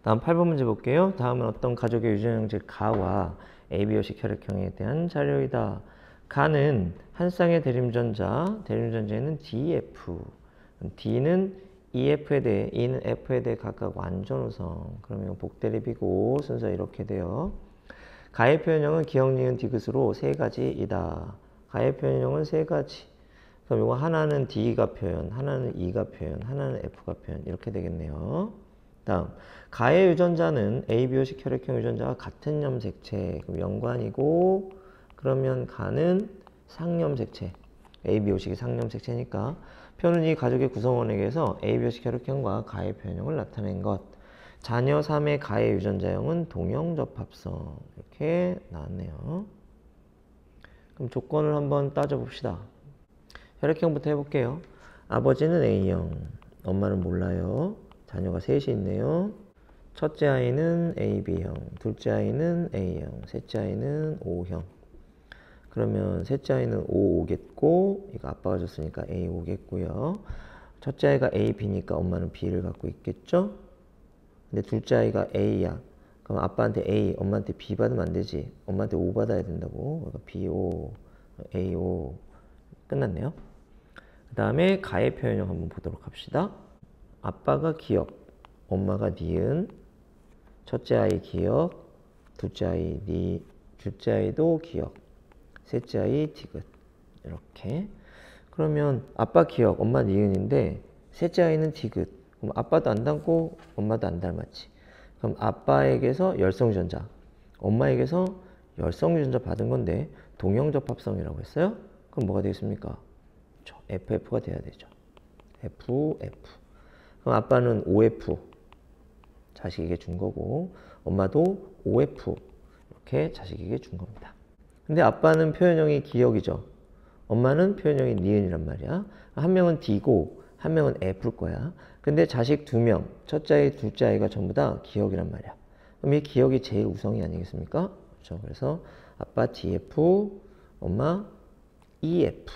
다음 8번 문제 볼게요. 다음은 어떤 가족의 유전형제 가와 ABO식 혈액형에 대한 자료이다. 가는 한 쌍의 대림전자에는 DF, D는 EF에 대해, E는 F에 대해 각각 완전우성. 그러면 복대립이고 순서 이렇게 돼요. 가의 표현형은 기역, 니은, 디귿으로 세 가지이다. 가의 표현형은 세 가지. 그럼 이거 하나는 D가 표현, 하나는 E가 표현, 하나는 F가 표현 이렇게 되겠네요. 다음, 가의 유전자는 ABO식 혈액형 유전자와 같은 염색체, 그럼 연관이고, 그러면 가는 상염색체, ABO식이 상염색체니까 표는 이 가족의 구성원에게서 ABO식 혈액형과 가의 표현형을 나타낸 것. 자녀 3의 가의 유전자형은 동형접합성. 이렇게 나왔네요. 그럼 조건을 한번 따져봅시다. 혈액형부터 해볼게요. 아버지는 A형, 엄마는 몰라요. 자녀가 셋이 있네요. 첫째 아이는 AB형, 둘째 아이는 A형, 셋째 아이는 O형. 그러면 셋째 아이는 O5겠고, 이거 아빠가 줬으니까 A5겠고요. 첫째 아이가 AB니까 엄마는 B를 갖고 있겠죠? 근데 둘째 아이가 A야. 그럼 아빠한테 A, 엄마한테 B 받으면 안 되지. 엄마한테 O 받아야 된다고. 그러니까 BO, AO. 끝났네요. 그 다음에 가의 표현형 한번 보도록 합시다. 아빠가 기역, 엄마가 니은, 첫째 아이 기역, 둘째 아이도 기역, 셋째 아이 디귿. 이렇게. 그러면 아빠 기역, 엄마 니은인데 셋째 아이는 디귿. 그럼 아빠도 안 닮고 엄마도 안 닮았지. 그럼 아빠에게서 열성유전자, 엄마에게서 열성유전자 받은 건데 동형접합성이라고 했어요? 그럼 뭐가 되겠습니까? FF가 돼야 되죠. FF. 그럼 아빠는 OF, 자식에게 준 거고, 엄마도 OF, 이렇게 자식에게 준 겁니다. 근데 아빠는 표현형이 기역이죠. 엄마는 표현형이 니은이란 말이야. 한 명은 D고, 한 명은 F일 거야. 근데 자식 2명, 첫째 아이, 둘째 아이가 전부 다 기역이란 말이야. 그럼 이 기역이 제일 우성이 아니겠습니까? 그렇죠. 그래서 아빠 DF, 엄마 EF.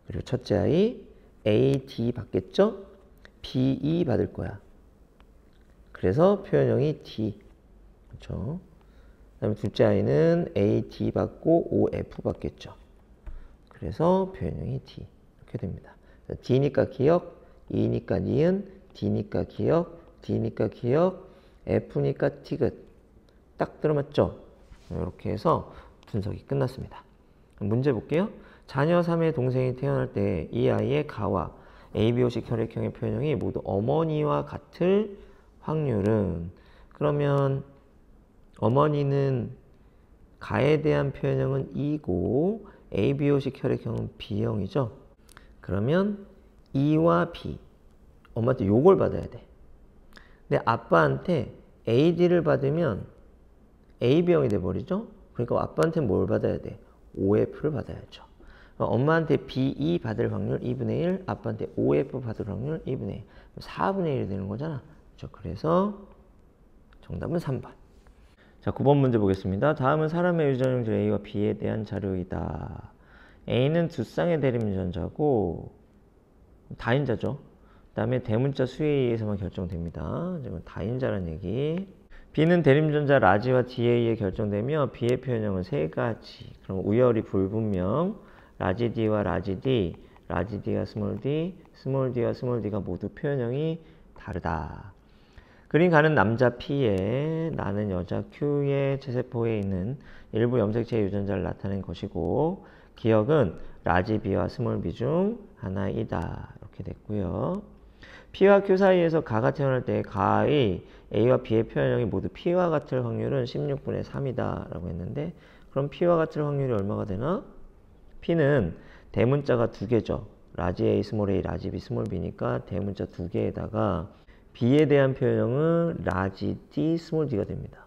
그리고 첫째 아이 AD 받겠죠? BE 받을 거야. 그래서 표현형이 D. 그렇죠? 그 다음에 둘째 아이는 AD 받고 OF 받겠죠. 그래서 표현형이 D. 이렇게 됩니다. D니까 기역, E니까 니은, D니까 기역, D니까 기역, F니까 디귿. 딱 들어맞죠? 이렇게 해서 분석이 끝났습니다. 문제 볼게요. 자녀 3의 동생이 태어날 때 이 아이의 가와 ABO식 혈액형의 표현형이 모두 어머니와 같을 확률은, 그러면 어머니는 가에 대한 표현형은 E고 ABO식 혈액형은 B형이죠. 그러면 E와 B, 엄마한테 요걸 받아야 돼. 근데 아빠한테 AD를 받으면 AB형이 돼버리죠. 그러니까 아빠한테 뭘 받아야 돼? OF를 받아야죠. 엄마한테 BE 받을 확률 2분의 1, 아빠한테 OF 받을 확률 2분의 1. 4분의 1이 되는 거잖아. 그렇죠? 그래서 정답은 3번. 자, 9번 문제 보겠습니다. 다음은 사람의 유전형질 A와 B에 대한 자료이다. A는 두 쌍의 대립 유전자고 다인자죠. 그 다음에 대문자 수에 의해서만 결정됩니다. 이건 다인자라는 얘기. B는 대립전자 라지와 D에 의해 결정되며 B의 표현형은 세 가지. 그럼 우열이 불분명, 라지 D와 라지 D, 라지 D와 스몰 D와 스몰 D가 모두 표현형이 다르다. 그린 가는 남자 P에 나는 여자 Q의 체세포에 있는 일부 염색체의 유전자를 나타낸 것이고, 기억은 라지 B와 스몰 B 중 하나이다. 이렇게 됐고요. P와 Q 사이에서 가가 태어날 때 가의 A와 B의 표현형이 모두 P와 같을 확률은 16분의 3이다 라고 했는데, 그럼 P와 같을 확률이 얼마가 되나? P는 대문자가 두 개죠. 라지 A, 스몰 A, 라지 B, 스몰 B니까 대문자 두 개에다가 B에 대한 표현형은 라지 D, 스몰 D가 됩니다.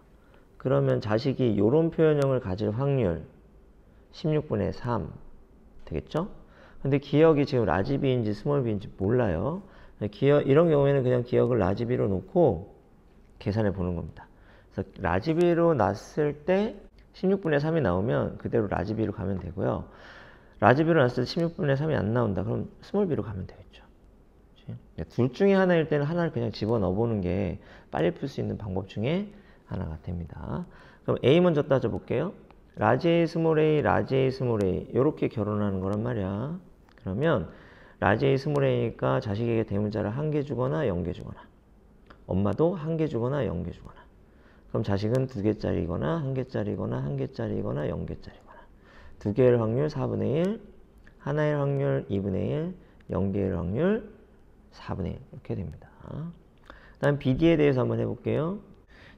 그러면 자식이 이런 표현형을 가질 확률 16분의 3 되겠죠? 근데 기억이 지금 라지 B인지 스몰 B인지 몰라요. 이런 경우에는 그냥 기억을 라지 B로 놓고 계산해 보는 겁니다. 그래서 라지 B로 놨을 때 16분의 3이 나오면 그대로 라지 B로 가면 되고요. 라지 B로 놨을 때 16분의 3이 안 나온다. 그럼 스몰 B로 가면 되겠죠. 둘 중에 하나일 때는 하나를 그냥 집어넣어 보는 게 빨리 풀 수 있는 방법 중에 하나가 됩니다. 그럼 A 먼저 따져볼게요. 라지 A, 스몰 a, 라지 A, 스몰 a 이렇게 결혼하는 거란 말이야. 그러면 라지 A, 스몰 a니까 자식에게 대문자를 1개 주거나 0개 주거나, 엄마도 1개 주거나 0개 주거나. 그럼 자식은 2개짜리거나 1개짜리거나 1개짜리거나 0개짜리거나. 2개일 확률 4분의 1, 하나일 확률 2분의 1, 0개일 확률 4분의 1 이렇게 됩니다. 다음 BD에 대해서 한번 해볼게요.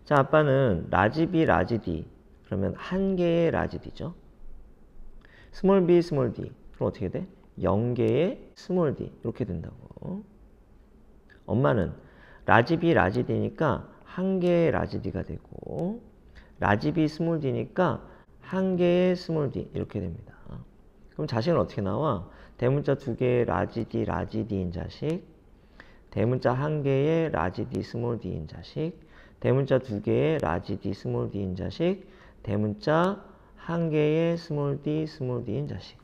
자, 아빠는 라지 B, 라지 D. 그러면 1개의 라지 D죠. 스몰 b, 스몰 d. 그럼 어떻게 돼? 0개의 스몰 d. 이렇게 된다고. 엄마는 라지 b, 라지 d니까 1개의 라지 d가 되고, 라지 b, 스몰 d니까 1개의 스몰 d. 이렇게 됩니다. 그럼 자식은 어떻게 나와? 대문자 2개의 라지 d, 라지 d인 자식, 대문자 1개의 라지 d, 스몰 d인 자식, 대문자 2개의 라지 d, 스몰 d인 자식, 대문자 1개의 스몰 d, 스몰 d인 자식.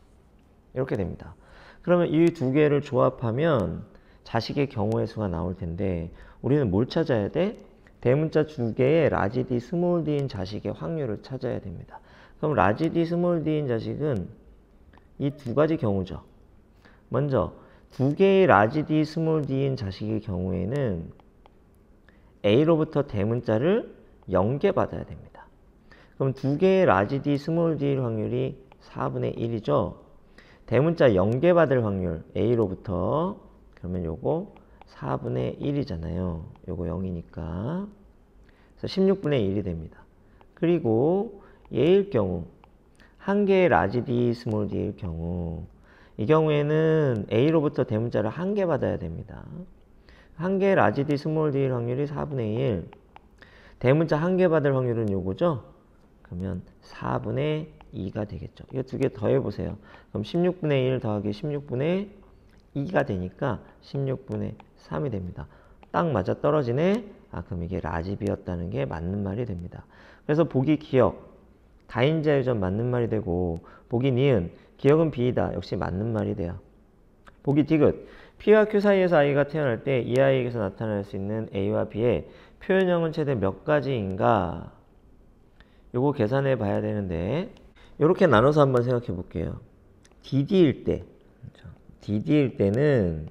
이렇게 됩니다. 그러면 이 2개를 조합하면 자식의 경우의 수가 나올 텐데, 우리는 뭘 찾아야 돼? 대문자 2개의 라지 d, 스몰 d인 자식의 확률을 찾아야 됩니다. 그럼 라지 d, 스몰 d인 자식은 이 2가지 경우죠. 먼저 2개의 라지 d, 스몰 d인 자식의 경우에는 A로부터 대문자를 0개 받아야 됩니다. 그럼 2개의 라지 d, 스몰 d일 확률이 4분의 1이죠. 대문자 0개 받을 확률 A로부터, 그러면 요거 4분의 1이잖아요. 요거 0이니까. 그래서 16분의 1이 됩니다. 그리고 얘일 경우 1개의 라지 d, 스몰 d일 경우, 이 경우에는 A로부터 대문자를 1개 받아야 됩니다. 1개의 라지 d, 스몰 d일 확률이 4분의 1. 대문자 1개 받을 확률은 요거죠. 그러면 4분의 2가 되겠죠. 이거 2개 더해보세요. 그럼 16분의 1 더하기 16분의 2가 되니까 16분의 3이 됩니다. 딱 맞아 떨어지네. 그럼 이게 라지 B였다는 게 맞는 말이 됩니다. 그래서 보기 기억, 다인자유전 맞는 말이 되고, 보기 니은, 기억은 B이다. 역시 맞는 말이 돼요. 보기 디귿, P와 Q 사이에서 아이가 태어날 때 이 아이에게서 나타날 수 있는 A와 B의 표현형은 최대 몇 가지인가? 요거 계산해 봐야 되는데, 이렇게 나눠서 한번 생각해 볼게요. DD일 때, DD일 때는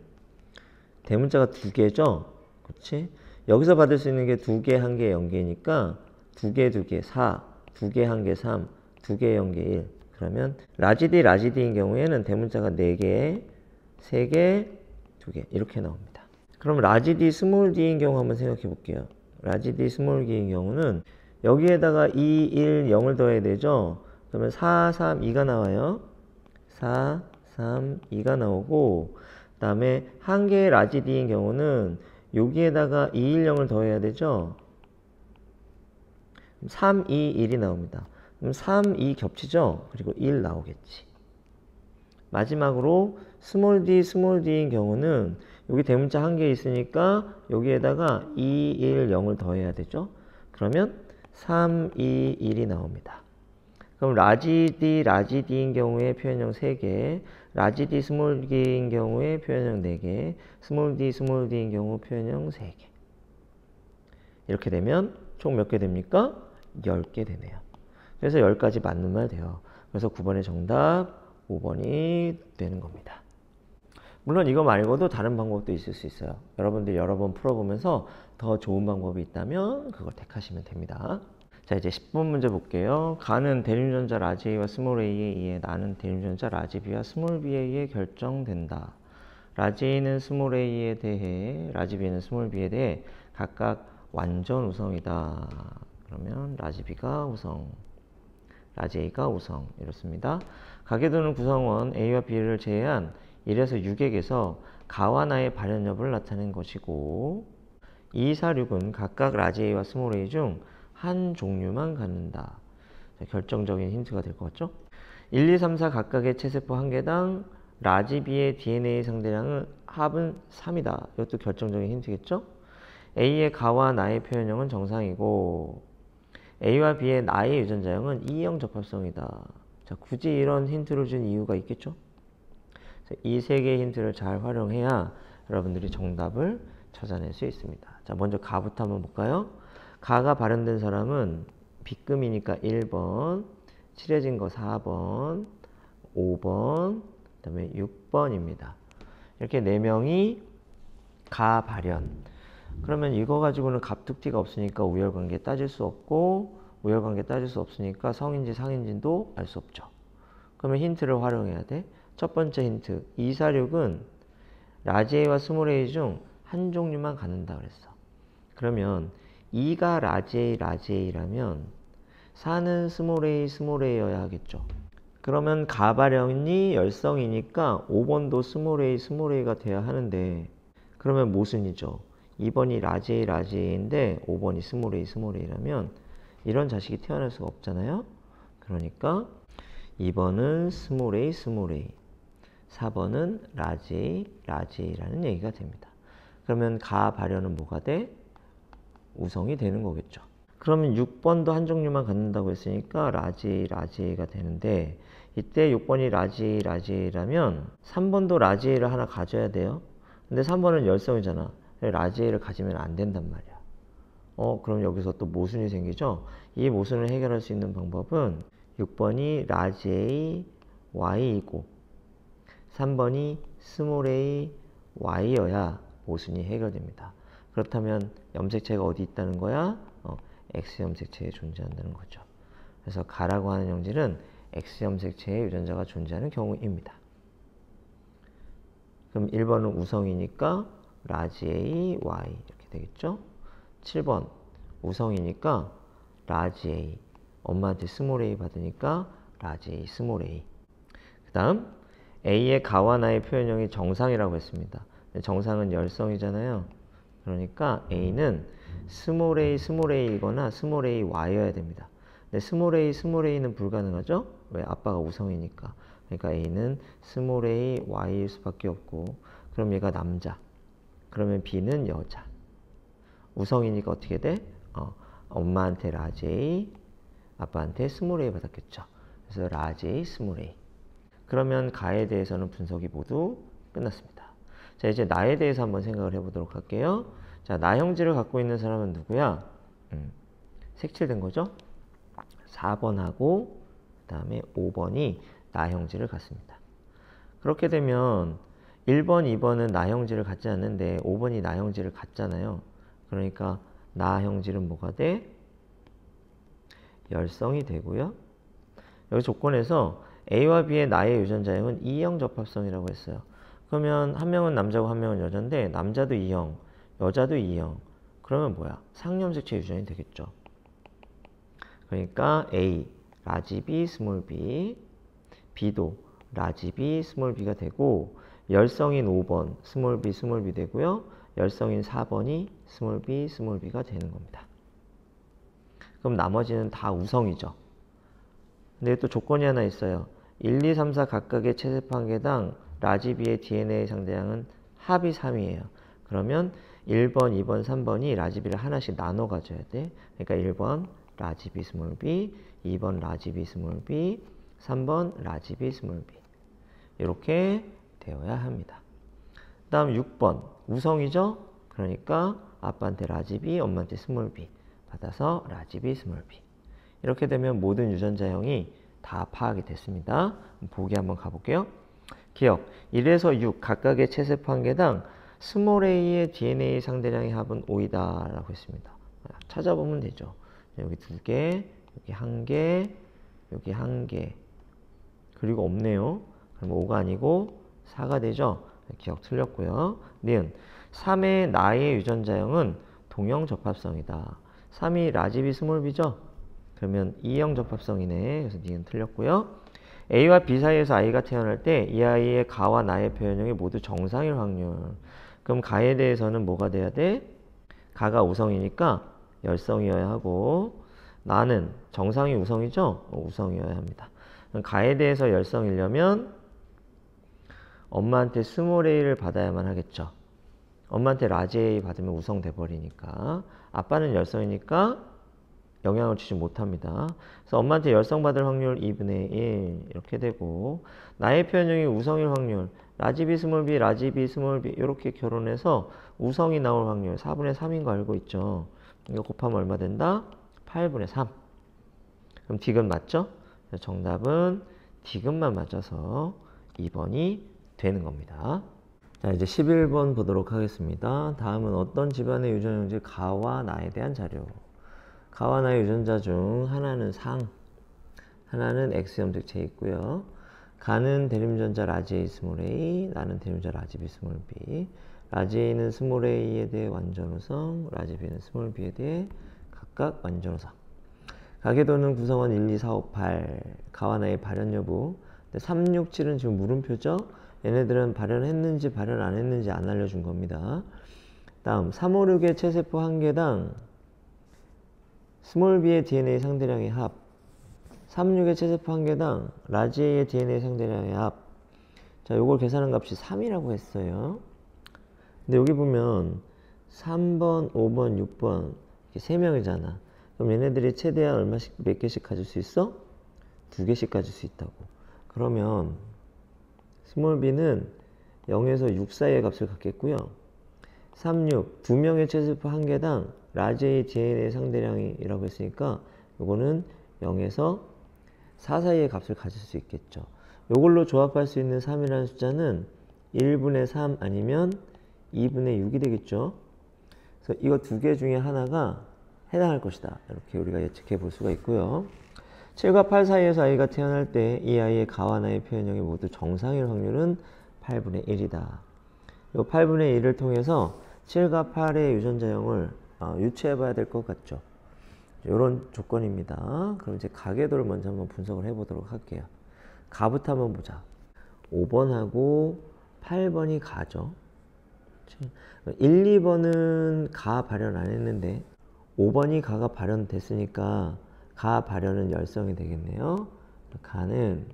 대문자가 2개죠? 그렇지? 여기서 받을 수 있는 게 2개, 1개, 0개니까 2개, 2개, 4, 2개, 1개, 3, 2개, 0개, 1. 그러면 라지 D, 라지 D인 경우에는 대문자가 4개, 3개, 2개 이렇게 나옵니다. 그럼 라지 D, 스몰 d인 경우 한번 생각해 볼게요. 라지 D, 스몰 d인 경우는 여기에다가 2, 1, 0을 더해야 되죠? 그러면 4, 3, 2가 나와요. 4, 3, 2가 나오고, 그 다음에 1개의 라지 D인 경우는 여기에다가 2, 1, 0을 더해야 되죠? 3, 2, 1이 나옵니다. 그럼 3, 2 겹치죠? 그리고 1 나오겠지. 마지막으로 스몰 d, 스몰 d인 경우는 여기 대문자 1개 있으니까 여기에다가 2, 1, 0을 더해야 되죠? 그러면 3, 2, 1이 나옵니다. 그럼 라지 D, 라지 D인 경우에 표현형 3개, 라지 D, 스몰 D인 경우에 표현형 4개, 스몰 D, 스몰 D인 경우 표현형 3개. 이렇게 되면 총 몇 개 됩니까? 10개 되네요. 그래서 10가지 맞는 말 돼요. 그래서 9번의 정답 5번이 되는 겁니다. 물론 이거 말고도 다른 방법도 있을 수 있어요. 여러분들 여러 번 풀어보면서 더 좋은 방법이 있다면 그걸 택하시면 됩니다. 자, 이제 10번 문제 볼게요. 가는 대륜전자 라지 A와 스몰 A에 의해 나는 대륜전자 라지 B와 스몰 B에 의해 결정된다. 라지 A는 스몰 A에 대해, 라지 B는 스몰 B에 대해 각각 완전 우성이다. 그러면 라지 B가 우성, 라지 A가 우성 이렇습니다. 가계도는 구성원 A와 B를 제외한 1에서 6액에서 가와 나의 발현 여부를 나타낸 것이고, 2, 4, 6은 각각 라지 A와 스몰 A 중 한 종류만 갖는다. 자, 결정적인 힌트가 될 것 같죠? 1, 2, 3, 4 각각의 체세포 한 개당 라지 B의 DNA 상대량은 합은 3이다. 이것도 결정적인 힌트겠죠? A의 가와 나의 표현형은 정상이고, A와 B의 나의 유전자형은 2형 접합성이다. 자, 굳이 이런 힌트를 준 이유가 있겠죠? 이 세 개의 힌트를 잘 활용해야 여러분들이 정답을 찾아낼 수 있습니다. 자, 먼저 가부터 한번 볼까요? 가가 발현된 사람은 B금이니까 1번, 칠해진 거 4번, 5번, 그 다음에 6번입니다. 이렇게 4명이 가 발현. 그러면 이거 가지고는 갑툭튀가 없으니까 우열관계 따질 수 없고, 우열관계 따질 수 없으니까 성인지 상인지도 알 수 없죠. 그러면 힌트를 활용해야 돼. 첫 번째 힌트, 246은 라지 A와 스몰 a 중 한 종류만 갖는다 그랬어. 그러면 2가 라지 A라면 4는 스몰 A여야 하겠죠. 그러면 가발현이 열성이니까 5번도 스몰 A가 돼야 하는데, 그러면 모순이죠. 2번이 라지 A인데 5번이 스몰 A라면 이런 자식이 태어날 수가 없잖아요. 그러니까 2번은 스몰 A, 4번은 라지 A라는 얘기가 됩니다. 그러면 가 발현은 뭐가 돼? 우성이 되는 거겠죠. 그러면 6번도 한 종류만 갖는다고 했으니까 라지 A가 되는데, 이때 6번이 라지 A라면 3번도 라지 A를 하나 가져야 돼요. 근데 3번은 열성이잖아. 라지 A를 가지면 안 된단 말이야. 그럼 여기서 또 모순이 생기죠. 이 모순을 해결할 수 있는 방법은 6번이 라지 A, Y이고 3번이 스몰 A, Y여야 모순이 해결됩니다. 그렇다면 염색체가 어디 있다는 거야? X 염색체에 존재한다는 거죠. 그래서 가라고 하는 형질은 X 염색체의 유전자가 존재하는 경우입니다. 그럼 1번은 우성이니까 라지 A, Y 이렇게 되겠죠. 7번 우성이니까 라지 A, 엄마한테 스몰 A 받으니까 라지 A, 스몰 A. 그 다음 A의 가와 나의 표현형이 정상이라고 했습니다. 정상은 열성이잖아요. 그러니까 A는 스몰 A이거나 스몰 A, Y여야 됩니다. 근데 스몰 A는 불가능하죠? 왜? 아빠가 우성이니까. 그러니까 A는 스몰 A, Y일 수밖에 없고, 그럼 얘가 남자. 그러면 B는 여자. 우성이니까 어떻게 돼? 엄마한테 라지 A, 아빠한테 스몰 A 받았겠죠. 그래서 라지 A, 스몰 A. 그러면 가에 대해서는 분석이 모두 끝났습니다. 자, 이제 나에 대해서 한번 생각을 해보도록 할게요. 자, 나 형질을 갖고 있는 사람은 누구야? 색칠된 거죠? 4번하고 그 다음에 5번이 나 형질을 갖습니다. 그렇게 되면 1번, 2번은 나 형질을 갖지 않는데 5번이 나 형질을 갖잖아요. 그러니까 나 형질은 뭐가 돼? 열성이 되고요. 여기 조건에서 A와 B의 나의 유전자형은 E형 접합성이라고 했어요. 그러면 한 명은 남자고 한 명은 여자인데 남자도 E형, 여자도 E형. 그러면 뭐야? 상염색체 유전이 되겠죠. 그러니까 A, 라지 B, 스몰 b, B도 라지 B, 스몰 b가 되고, 열성인 5번 스몰 B 되고요. 열성인 4번이 스몰 B가 되는 겁니다. 그럼 나머지는 다 우성이죠. 근데 또 조건이 하나 있어요. 1, 2, 3, 4 각각의 체세포 한 개당 라지 B의 DNA 상대량은 합이 3이에요. 그러면 1번, 2번, 3번이 라지 B를 하나씩 나눠 가져야 돼. 그러니까 1번 라지 B 스몰 b, 2번 라지 B 스몰 b, 3번 라지 B 스몰 b. 이렇게 되어야 합니다. 그 다음 6번 우성이죠. 그러니까 아빠한테 라지 B, 엄마한테 스몰 b 받아서 라지 B 스몰 b. 이렇게 되면 모든 유전자형이 다 파악이 됐습니다. 보기 한번 가볼게요. 기억 1에서 6 각각의 체세포 한 개당 스몰 a의 DNA 상대량의 합은 5이다 라고 했습니다. 찾아보면 되죠. 여기 2개, 여기 1개, 여기 1개, 그리고 없네요. 그럼 5가 아니고 4가 되죠. 기억 틀렸고요. 니은 3의 나의 유전자형은 동형 접합성이다. 3이 라지 B 스몰 b죠. 그러면 E형 접합성이네. 그래서 니은 틀렸고요. A와 B 사이에서 아이가 태어날 때 이 아이의 가와 나의 표현형이 모두 정상일 확률. 그럼 가에 대해서는 뭐가 돼야 돼? 가가 우성이니까 열성이어야 하고, 나는 정상이 우성이죠? 우성이어야 합니다. 그럼 가에 대해서 열성이려면 엄마한테 스몰 a를 받아야만 하겠죠. 엄마한테 라지 A 받으면 우성 돼버리니까. 아빠는 열성이니까 영향을 주지 못합니다. 그래서 엄마한테 열성 받을 확률 2분의 1 이렇게 되고, 나의 표현형이 우성일 확률 라지 B 스몰 b, 라지 B 스몰 b 이렇게 결혼해서 우성이 나올 확률 4분의 3인 거 알고 있죠? 이거 곱하면 얼마 된다? 8분의 3. 그럼 디귿 맞죠? 정답은 디귿만 맞아서 2번이 되는 겁니다. 자, 이제 11번 보도록 하겠습니다. 다음은 어떤 집안의 유전형제 가와 나에 대한 자료. 가와 나의 유전자 중 하나는 상, 하나는 X 염색체 있고요. 가는 대림전자 라지 A 스몰 a, 나는 대림전자 라지 B 스몰 b. 라지 A는 스몰 a에 대해 완전우성, 라지 B는 스몰 b에 대해 각각 완전우성. 가계도는 구성원 1, 2, 4, 5, 8. 가와 나의 발현 여부. 3, 6, 7은 지금 물음표죠. 얘네들은 발현했는지 발현 안 했는지 안 알려준 겁니다. 다음 3, 5, 6의 체세포 한 개당 스몰 b의 DNA 상대량의 합. 3, 6의 체세포 한 개당 라지 A의 DNA 상대량의 합. 자, 요걸 계산한 값이 3이라고 했어요. 근데 여기 보면 3번, 5번, 6번 이렇게 3명이잖아. 그럼 얘네들이 최대한 얼마씩 몇 개씩 가질 수 있어? 2개씩 가질 수 있다고. 그러면 스몰 b는 0에서 6 사이의 값을 갖겠고요. 3, 6, 2명의 체세포 한 개당 라지 A DNA 상대량이라고 했으니까 요거는 0에서 4 사이의 값을 가질 수 있겠죠. 요걸로 조합할 수 있는 3이라는 숫자는 1분의 3 아니면 2분의 6이 되겠죠. 그래서 이거 두 개 중에 하나가 해당할 것이다. 이렇게 우리가 예측해 볼 수가 있고요. 7과 8 사이에서 아이가 태어날 때 이 아이의 가와 나의 표현형이 모두 정상일 확률은 8분의 1이다. 이 8분의 1을 통해서 7과 8의 유전자형을 유추해 봐야 될 것 같죠. 이런 조건입니다. 그럼 이제 가계도를 먼저 한번 분석을 해 보도록 할게요. 가부터 한번 보자. 5번하고 8번이 가죠. 1, 2번은 가 발현 안 했는데 5번이 가가 발현됐으니까 가 발현은 열성이 되겠네요. 가는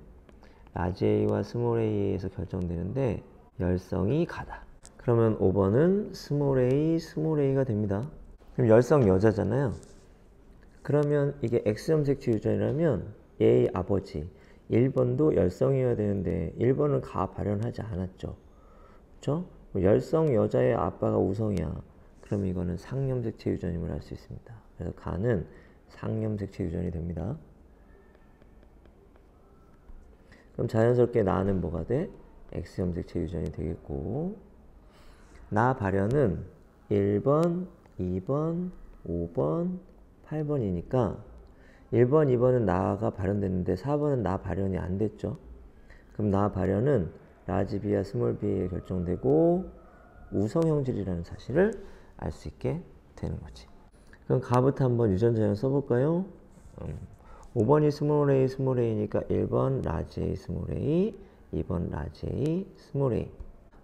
라지 A와 스몰 A에서 결정되는데 열성이 가다. 그러면 5번은 스몰 A, 스몰 A가 됩니다. 그럼 열성 여자잖아요. 그러면 이게 X 염색체 유전이라면 얘의 아버지 1번도 열성이어야 되는데 1번은 가 발현하지 않았죠. 그렇죠? 열성 여자의 아빠가 우성이야. 그럼 이거는 상염색체 유전임을 알 수 있습니다. 그래서 가는 상염색체 유전이 됩니다. 그럼 자연스럽게 나는 뭐가 돼? X염색체 유전이 되겠고, 나 발현은 1번, 2번, 5번, 8번이니까 1번, 2번은 나가 발현됐는데 4번은 나 발현이 안 됐죠. 그럼 나 발현은 라지 B와 스몰 B에 결정되고 우성형질이라는 사실을 알 수 있게 되는 거지. 그럼 가부터 한번 유전자형 써볼까요? 5번이 스몰 a, 스몰 a니까 1번 라지 A, 스몰 a, 2번 라지 A, 스몰 a.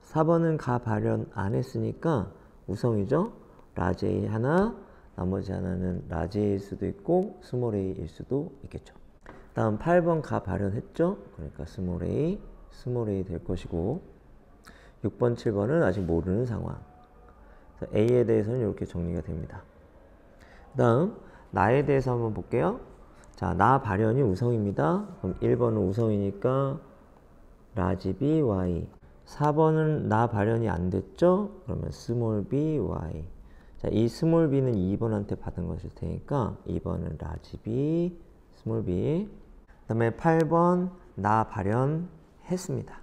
4번은 가 발현 안 했으니까 우성이죠? 라지 A 하나, 나머지 하나는 라지 A일 수도 있고 스몰 a일 수도 있겠죠. 다음 8번 가 발현했죠? 그러니까 스몰 a, 스몰 a 될 것이고 6번, 7번은 아직 모르는 상황. A에 대해서는 이렇게 정리가 됩니다. 그 다음 나에 대해서 한번 볼게요. 자, 나 발현이 우성입니다. 그럼 1번은 우성이니까 라지 B, Y. 4번은 나 발현이 안 됐죠? 그러면 스몰 B, Y. 자, 이 스몰 b는 2번한테 받은 것일 테니까 2번은 라지 B, 스몰 b. 그 다음에 8번 나 발현했습니다.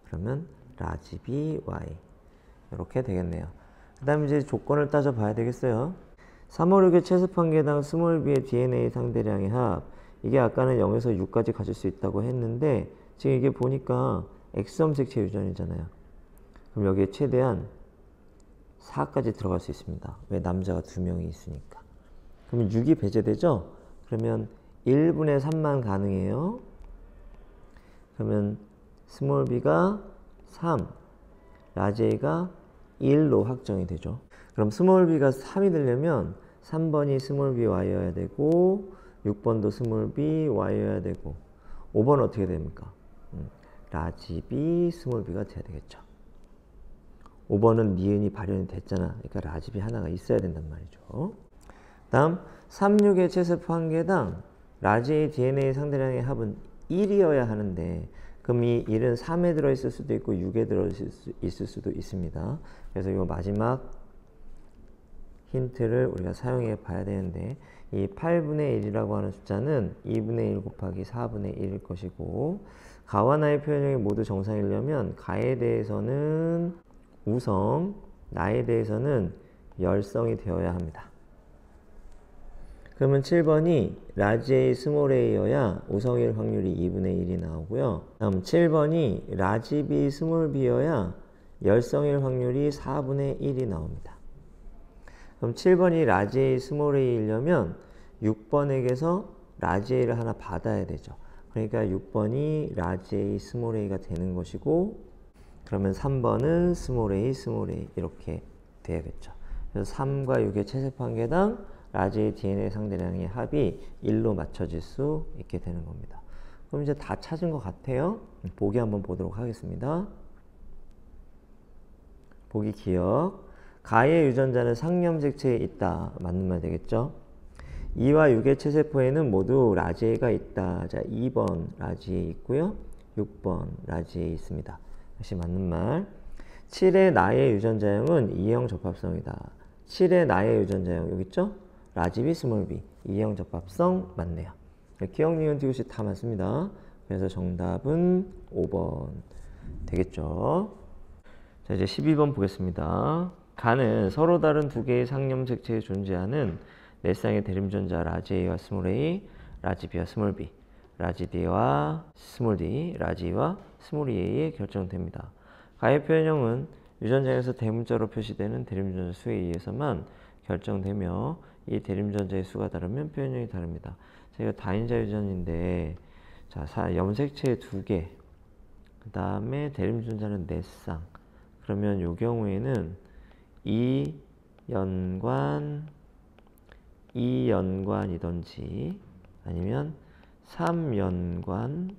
그러면 라지 B, Y. 이렇게 되겠네요. 그 다음에 이제 조건을 따져봐야 되겠어요. 3, 5, 6의 체세포 한 개당 스몰 b의 DNA 상대량의 합. 이게 아까는 0에서 6까지 가질 수 있다고 했는데 지금 이게 보니까 X염색체 유전이잖아요. 그럼 여기에 최대한 4까지 들어갈 수 있습니다. 왜? 남자가 2명이 있으니까. 그러면 6이 배제되죠? 그러면 1분의 3만 가능해요. 그러면 스몰 b가 3, 라지 A가 1로 확정이 되죠. 그럼 스몰 b가 3이 되려면 3번이 스몰 b y여야 되고 6번도 스몰 b y여야 되고 5번은 어떻게 됩니까? 라지 B, 스몰 b가 돼야 되겠죠. 5번은 니은이 발현이 됐잖아. 그러니까 라지 B 하나가 있어야 된단 말이죠. 다음 3, 6의 체세포 한 개당 라지 A DNA 상대량의 합은 1이어야 하는데 그럼 이 1은 3에 들어있을 수도 있고 6에 들어있을 수도 있습니다. 그래서 이 마지막 힌트를 우리가 사용해 봐야 되는데, 이 8분의 1이라고 하는 숫자는 2분의 1 곱하기 4분의 1일 것이고, 가와 나의 표현형이 모두 정상이려면 가에 대해서는 우성, 나에 대해서는 열성이 되어야 합니다. 그러면 7번이 라지 A 스몰 a여야 우성일 확률이 2분의 1이 나오고요. 다음 7번이 라지 B 스몰 b여야 열성일 확률이 4분의 1이 나옵니다. 그럼 7번이 라지 A 스몰 a이려면 6번에게서 라지 A를 하나 받아야 되죠. 그러니까 6번이 라지 A 스몰 a가 되는 것이고, 그러면 3번은 스몰 a 이렇게 돼야겠죠. 그래서 3과 6의 채색관계당 라지 A DNA 상대량의 합이 1로 맞춰질 수 있게 되는 겁니다. 그럼 이제 다 찾은 것 같아요. 보기 한번 보도록 하겠습니다. 보기 기억. 가의 유전자는 상염색체에 있다. 맞는 말 되겠죠? 2와 6의 채세포에는 모두 라지 A가 있다. 자, 2번 라지 A 있고요. 6번 라지 A 있습니다. 다시 맞는 말. 7의 나의 유전자형은 2형 접합성이다. 7의 나의 유전자형 여기 있죠? 라지 B 스몰 b 2형 접합성 맞네요. 기억, 니은, 디귿이 다 맞습니다. 그래서 정답은 5번 되겠죠. 자, 이제 12번 보겠습니다. 가는 서로 다른 두 개의 상염색체에 존재하는 네 쌍의 대림전자 라지 A와 스몰 a, 라지 B와 스몰 b, 라지 D와 스몰 d, 라지 E와 스몰 e에 결정됩니다. 가의 표현형은 유전자에서 대문자로 표시되는 대림전자 수에 의해서만 결정되며, 이 대림전자의 수가 다르면 표현형이 다릅니다. 자, 이거 다인자 유전인데, 자, 염색체 2개, 그 다음에 대림전자는 4쌍. 그러면 이 경우에는 2연관이던지 아니면 3연관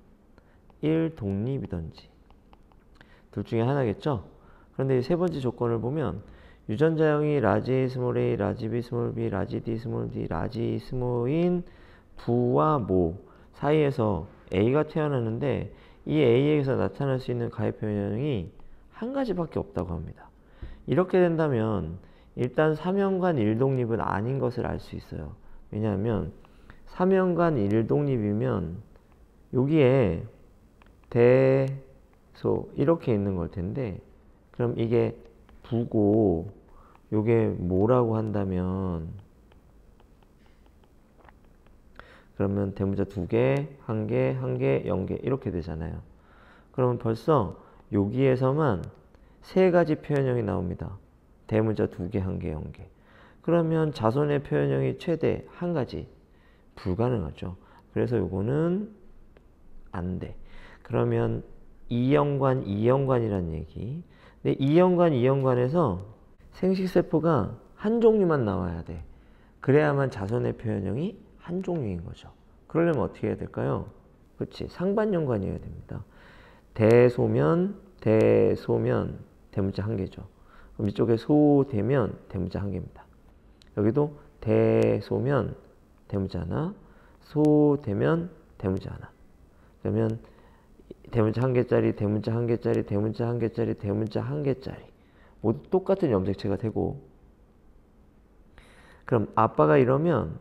1독립이던지 둘 중에 하나겠죠? 그런데 이 세 번째 조건을 보면 유전자형이 라지 A 스몰 a, 라지 B 스몰 b, 라지 D 스몰 d, 라지 스몰인 부와 모 사이에서 A가 태어나는데, 이 A에서 나타날 수 있는 가의 표현형이 한 가지밖에 없다고 합니다. 이렇게 된다면 일단 3연관 1독립은 아닌 것을 알 수 있어요. 왜냐하면 3연관 1독립이면 여기에 대소 이렇게 있는 걸 텐데, 그럼 이게 부고 요게 뭐라고 한다면, 그러면 대문자 2개, 1개, 1개, 0개 이렇게 되잖아요. 그러면 벌써 여기에서만 3가지 표현형이 나옵니다. 대문자 2개, 1개, 0개. 그러면 자손의 표현형이 최대 1가지. 불가능하죠. 그래서 요거는 안 돼. 그러면 2연관, 2연관이란 얘기. 근데 2연관, 2연관에서 생식세포가 한 종류만 나와야 돼. 그래야만 자손의 표현형이 한 종류인 거죠. 그러려면 어떻게 해야 될까요? 그렇지, 상반연관이어야 됩니다. 대소면, 대문자 1개죠. 그럼 이쪽에 소되면 대문자 1개입니다. 여기도 대소면 대문자 하나, 소되면 대문자 하나. 그러면 대문자 1개짜리, 대문자 1개짜리, 대문자 1개짜리, 대문자 1개짜리 모두 똑같은 염색체가 되고, 그럼 아빠가 이러면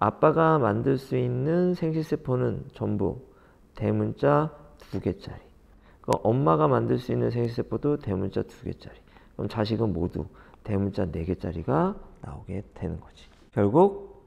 아빠가 만들 수 있는 생식세포는 전부 대문자 2개짜리. 엄마가 만들 수 있는 생식세포도 대문자 2개짜리. 그럼 자식은 모두 대문자 4개짜리가 나오게 되는 거지. 결국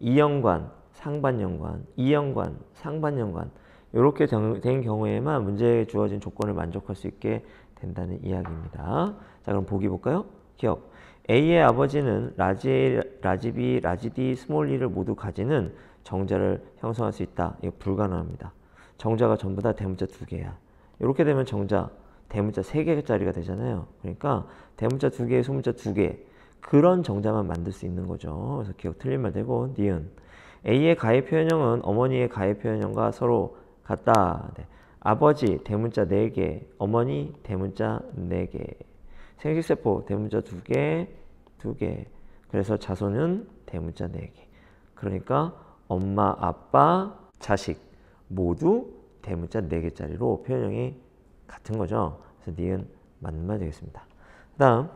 2연관, 상반연관, 2연관, 상반연관 이렇게 된 경우에만 문제에 주어진 조건을 만족할 수 있게 된다는 이야기입니다. 자, 그럼 보기 볼까요? 기억. A의 아버지는 라지 A, 라지 B, 라지 D, 스몰 e를 모두 가지는 정자를 형성할 수 있다. 이거 불가능합니다. 정자가 전부 다 대문자 2개야. 이렇게 되면 정자 대문자 3개짜리가 되잖아요. 그러니까 대문자 2개, 소문자 2개 그런 정자만 만들 수 있는 거죠. 그래서 기억 틀린 말 되고, 니은. A의 가의 표현형은 어머니의 가의 표현형과 서로 같다. 네. 아버지 대문자 4개, 어머니 대문자 4개. 생식세포 대문자 2개, 2개. 그래서 자손은 대문자 4개. 그러니까 엄마, 아빠, 자식 모두 대문자 4개짜리로 표현형이 같은 거죠. 그래서 니은 맞는 말 되겠습니다. 그 다음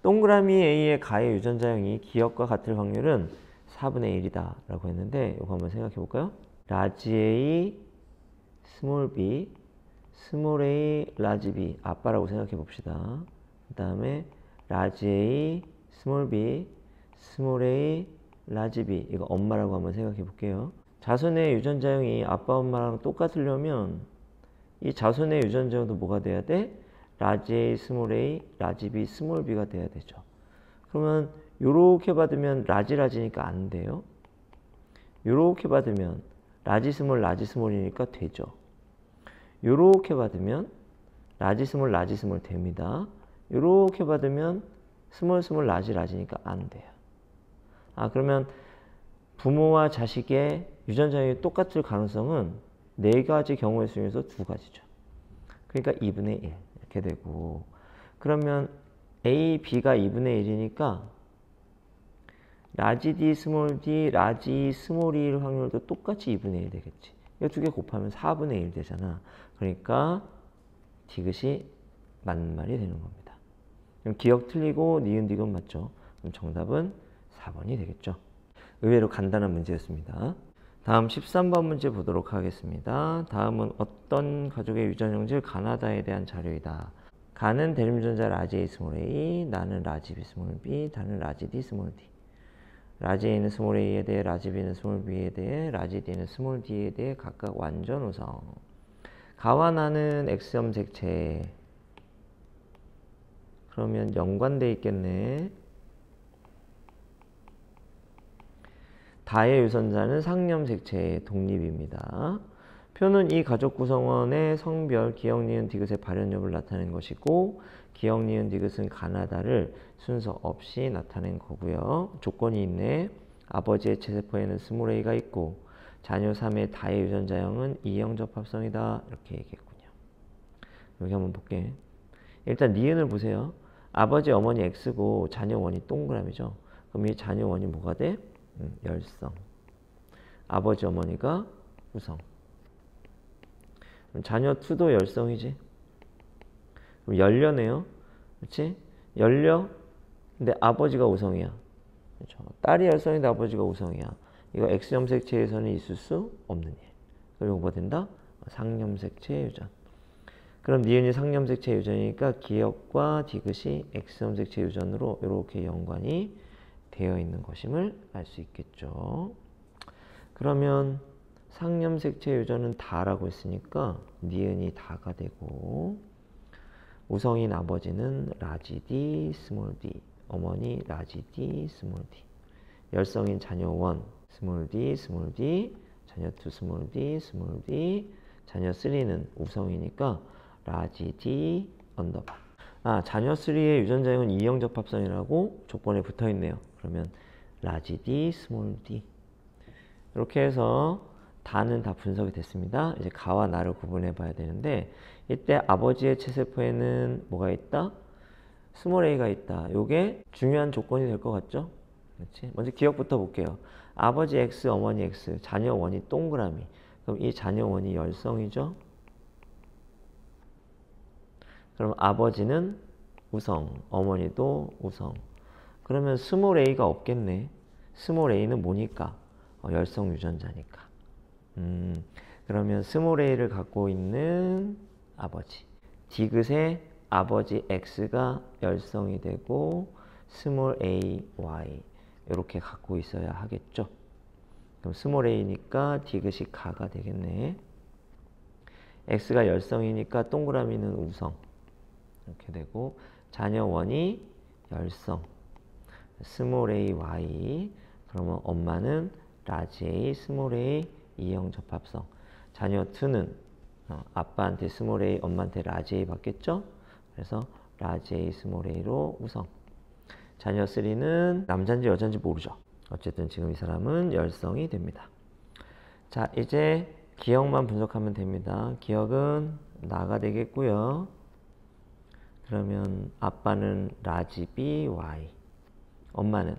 동그라미 A의 가의 유전자형이 기억과 같을 확률은 4분의 1이다 라고 했는데 이거 한번 생각해 볼까요? 라지 A, 스몰 b, 스몰 a, 라지 b 아빠라고 생각해 봅시다. 그 다음에 라지 A, 스몰 b, 스몰 a, 라지 b 이거 엄마라고 한번 생각해 볼게요. 자손의 유전자형이 아빠 엄마랑 똑같으려면 이 자손의 유전자형도 뭐가 돼야 돼? 라지 A, 스몰 a, 라지 b, 스몰 b가 돼야 되죠. 그러면 요렇게 받으면 라지니까 안 돼요. 요렇게 받으면 라지 스몰이니까 되죠. 요렇게 받으면 라지 스몰 됩니다. 요렇게 받으면 스몰 라지니까 안 돼요. 그러면 부모와 자식의 유전자형이 똑같을 가능성은 4가지 경우의 중에서 2가지죠. 그러니까 2분의 1 이렇게 되고, 그러면 A, B가 2분의 1이니까 라지 D, 스몰 D, 라지 스몰 E일 확률도 똑같이 2분의 1 되겠지. 이거 2개 곱하면 4분의 1 되잖아. 그러니까 디귿이 맞는 말이 되는 겁니다. 그럼 기억 틀리고 니은 디귿 맞죠? 그럼 정답은 4번이 되겠죠. 의외로 간단한 문제였습니다. 다음 13번 문제 보도록 하겠습니다. 다음은 어떤 가족의 유전형질 가나다에 대한 자료이다. 가는 대림전자 라지 A 스몰 a, 나는 라지 B 스몰 b, 다는 라지 D 스몰 d. 라지 A는 스몰 a에 대해, 라지 B는 스몰 b에 대해, 라지 D는 스몰 d에 대해 각각 완전 우성. 가와 나는 X 염색체. 그러면 연관돼 있겠네. 다의 유전자는 상염색체의 독립입니다. 표는 이 가족 구성원의 성별, 기억, 니은, 디귿의 발현 여부를 나타낸 것이고, 기억, 니은, 디귿은 가나다를 순서 없이 나타낸 거고요. 조건이 있네. 아버지의 체세포에는 스몰 a가 있고, 자녀 3의 다의 유전자형은 E형 접합성이다. 이렇게 얘기했군요. 여기 한번 볼게. 일단 니은을 보세요. 아버지, 어머니 X고 자녀 1이 동그라미죠. 그럼 이 자녀 1이 뭐가 돼? 열성. 아버지, 어머니가 우성. 그럼 자녀 2도 열성이지. 그럼 열려네요. 그렇지? 열려. 근데 아버지가 우성이야. 그렇죠? 딸이 열성인데 아버지가 우성이야. 이거 X 염색체에서는 있을 수 없는 일. 그럼 뭐가 된다? 상염색체 유전. 그럼 니은이 상염색체 유전이니까 기억과 디귿이 X 염색체 유전으로 이렇게 연관이 되어 있는 것임을 알 수 있겠죠. 그러면 상염색체 유전은 다라고 했으니까 니은이 다가 되고, 우성인 아버지는 라지 D, 스몰 d, 어머니 라지 D, 스몰 d. 열성인 자녀 1, 스몰 d, 스몰 d, 자녀 2, 스몰 d, 스몰 d, 자녀 3는 우성이니까 라지 D, 언더바. 자녀 3의 유전자형은 E형 접합성이라고 조건에 붙어 있네요. 그러면 라지 D, 스몰 d. 이렇게 해서 다는 다 분석이 됐습니다. 이제 가와 나를 구분해 봐야 되는데, 이때 아버지의 체세포에는 뭐가 있다? 스몰 a가 있다. 요게 중요한 조건이 될 것 같죠? 그렇지? 먼저 기억부터 볼게요. 아버지 X, 어머니 X, 자녀 1이 동그라미. 그럼 이 자녀 1이 열성이죠? 그럼 아버지는 우성, 어머니도 우성. 그러면 스몰 a가 없겠네. 스몰 a는 뭐니까? 열성 유전자니까. 그러면 스몰 a를 갖고 있는 아버지. 디귿의 아버지 X가 열성이 되고 스몰 a, y 이렇게 갖고 있어야 하겠죠. 그럼 스몰 a니까 디귿이 가가 되겠네. X가 열성이니까 동그라미는 우성. 이렇게 되고, 자녀 1이 열성. 스몰 a, y. 그러면 엄마는 라지 a, 스몰 a, E형 접합성. 자녀 2는 아빠한테 스몰 a, 엄마한테 라지 a 받겠죠? 그래서 라지 a, 스몰 a로 우성. 자녀 3는 남자인지 여자인지 모르죠. 어쨌든 지금 이 사람은 열성이 됩니다. 자, 이제 기억만 분석하면 됩니다. 기억은 나가 되겠고요. 그러면 아빠는 라지 B, Y. 엄마는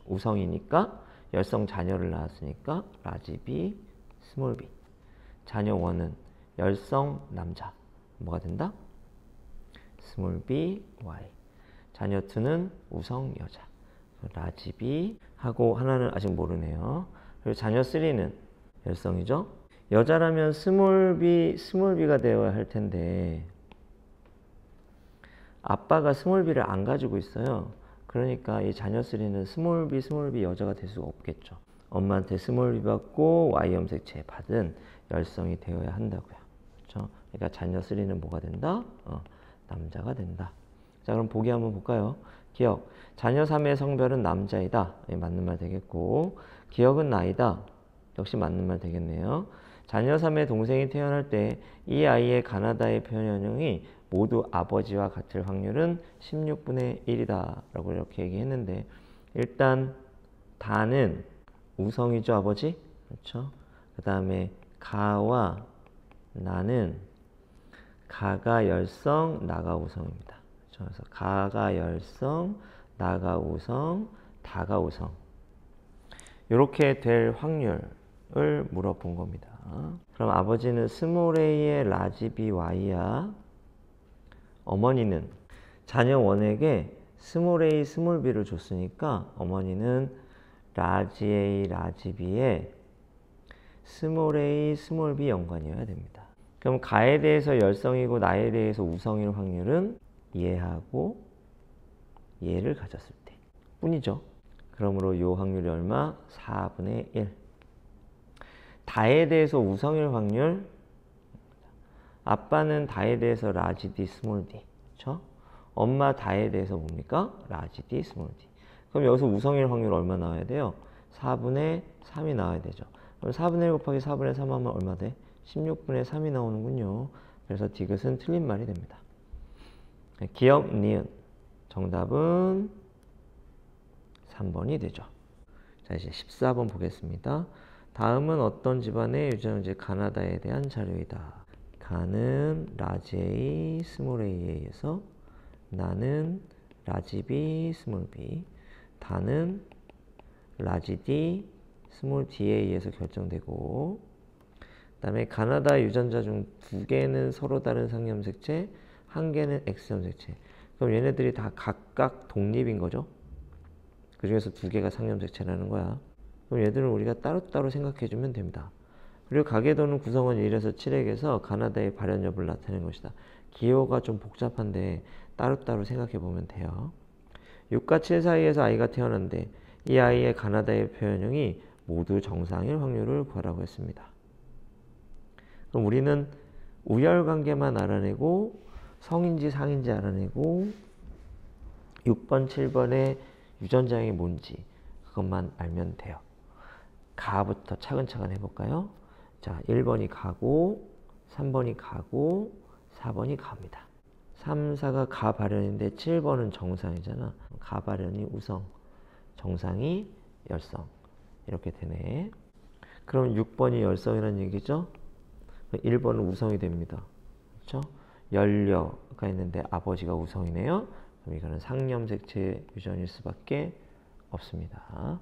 우성이니까 열성 자녀를 낳았으니까 라지 B, 스몰 b. 자녀 원은 열성 남자. 뭐가 된다? 스몰 b y. 자녀 2는 우성 여자. 라지 b 하고 하나는 아직 모르네요. 그리고 자녀 3는 열성이죠. 여자라면 스몰 b가 되어야 할 텐데 아빠가 스몰 b를 안 가지고 있어요. 그러니까 이 자녀 3는 스몰 b 여자가 될 수가 없겠죠. 엄마한테 스몰 b 받고 Y 염색체 받은 열성이 되어야 한다고요. 그렇죠? 그러니까 자녀 3는 뭐가 된다? 남자가 된다. 자, 그럼 보기 한번 볼까요? 기억. 자녀 3의 성별은 남자이다. 맞는 말 되겠고, 기억은 나이다. 역시 맞는 말 되겠네요. 자녀 3의 동생이 태어날 때 이 아이의 가나다의 표현형이 모두 아버지와 같을 확률은 16분의 1이다 라고 이렇게 얘기했는데, 일단 다는 우성이죠, 아버지. 그렇죠? 그 다음에 가와 나는 가가 열성, 나가 우성입니다. 그렇죠? 그래서 가가 열성, 나가 우성, 다가 우성. 이렇게 될 확률을 물어본 겁니다. 그럼 아버지는 스몰 a의 라지 b y야. 어머니는 자녀 원에게 스몰 a, 스몰 b를 줬으니까 어머니는 라지 a, 라지 b에 스몰 a, 스몰 b 연관이어야 됩니다. 그럼 가에 대해서 열성이고 나에 대해서 우성일 확률은 얘하고 얘를 가졌을 때 뿐이죠. 그러므로 이 확률이 얼마? 4분의 1. 다에 대해서 우성일 확률, 아빠는 다에 대해서 라지 D, 스몰 d. 그렇죠? 엄마 다에 대해서 뭡니까? 라지 D, 스몰 d. 그럼 여기서 우성일 확률 얼마 나와야 돼요? 4분의 3이 나와야 되죠. 그럼 4분의 1 곱하기 4분의 3 하면 얼마 돼? 16분의 3이 나오는군요. 그래서 디귿은 틀린 말이 됩니다. 기억, 니은. 정답은 3번이 되죠. 자, 이제 14번 보겠습니다. 다음은 어떤 집안의 유전자 가나다에 대한 자료이다. 가는 라지 A, 스몰 a에서 나는 라지 B, 스몰 b. 다는 라지 D, 스몰 da에서 결정되고, 그 다음에 가나다 유전자 중 2개는 서로 다른 상염색체, 1개는 X염색체. 그럼 얘네들이 다 각각 독립인 거죠. 그 중에서 2개가 상염색체라는 거야. 그럼 얘들은 우리가 따로따로 생각해주면 됩니다. 그리고 가계도는 구성원 1에서 7액에서 가나다의 발현 여부를 나타내는 것이다. 기호가 좀 복잡한데 따로따로 생각해보면 돼요. 6과 7 사이에서 아이가 태어났는데 이 아이의 가나다의 표현형이 모두 정상일 확률을 구하라고 했습니다. 그럼 우리는 우열관계만 알아내고 성인지 상인지 알아내고 6번, 7번의 유전자형이 뭔지 그것만 알면 돼요. 가부터 차근차근 해볼까요? 자, 1번이 가고 3번이 가고 4번이 가입니다. 3, 4가 가 발현인데 7번은 정상이잖아. 가 발현이 우성, 정상이 열성. 이렇게 되네. 그럼 6번이 열성이라는 얘기죠? 1번은 우성이 됩니다. 그렇죠? 열려가 있는데 아버지가 우성이네요. 그럼 이거는 상염색체 유전일 수밖에 없습니다.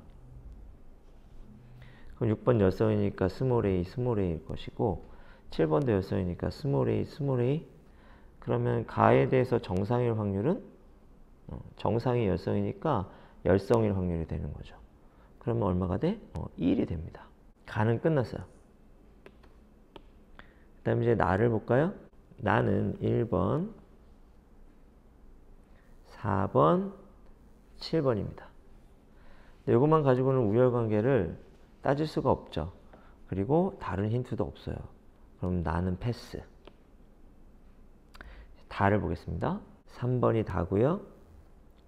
그럼 6번 열성이니까 스몰 a, 스몰 a일 것이고 7번도 열성이니까 스몰 a, 스몰 a. 그러면 가에 대해서 정상일 확률은 정상이 열성이니까 열성일 확률이 되는 거죠. 그러면 얼마가 돼? 1이 됩니다. 가는 끝났어요. 그 다음에 이제 나를 볼까요? 나는 1번, 4번, 7번입니다. 이것만 가지고는 우열관계를 따질 수가 없죠. 그리고 다른 힌트도 없어요. 그럼 나는 패스. 다를 보겠습니다. 3번이 다고요.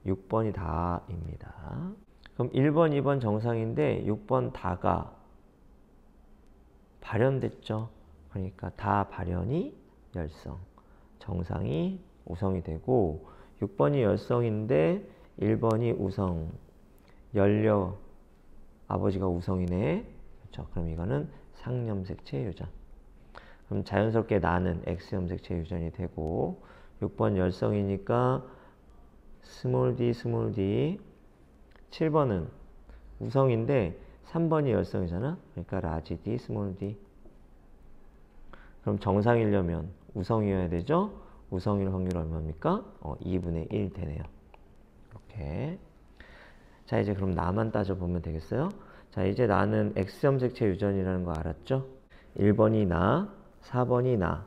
6번이 다입니다. 그럼 1번, 2번 정상인데 6번 다가 발현됐죠. 그러니까 다 발현이 열성, 정상이 우성이 되고 6번이 열성인데 1번이 우성, 열려 아버지가 우성이네. 그렇죠. 그럼 이거는 상염색체 유전. 그럼 자연스럽게 나는 X염색체 유전이 되고 6번 열성이니까 스몰 d, 스몰 d. 7번은 우성인데 3번이 열성이잖아. 그러니까 라지 d, 스몰 d. 그럼 정상이려면 우성이어야 되죠? 우성일 확률 얼마입니까? 2분의 1 되네요. 이렇게. 자, 이제 그럼 나만 따져보면 되겠어요? 자, 이제 나는 X점색체 유전이라는 거 알았죠? 1번이 나, 4번이 나,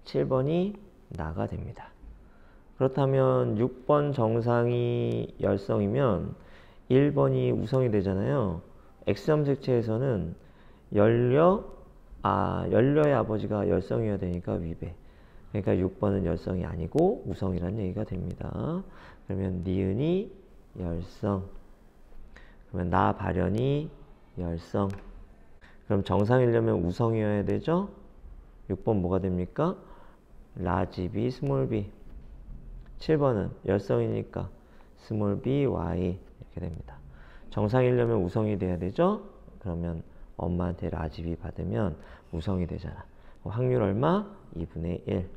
7번이 나가 됩니다. 그렇다면 6번 정상이 열성이면 1번이 우성이 되잖아요. X점색체에서는 연료의 아버지가 열성이어야 되니까 위배. 그러니까 6번은 열성이 아니고 우성이라는 얘기가 됩니다. 그러면 니은이 열성. 그러면 나 발현이 열성. 그럼 정상이려면 우성이어야 되죠? 6번 뭐가 됩니까? 라지 b, 스몰 b. 7번은 열성이니까 스몰 b, y 이렇게 됩니다. 정상이려면 우성이 돼야 되죠? 그러면 엄마한테 라지 b 받으면 우성이 되잖아. 확률 얼마? 2분의 1.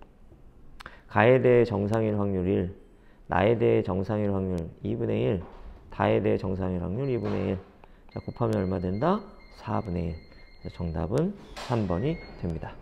가에 대해 정상일 확률 1. 나에 대해 정상일 확률 2분의 1. 다에 대해 정상일 확률 2분의 1. 자, 곱하면 얼마 된다? 4분의 1. 그래서 정답은 3번이 됩니다.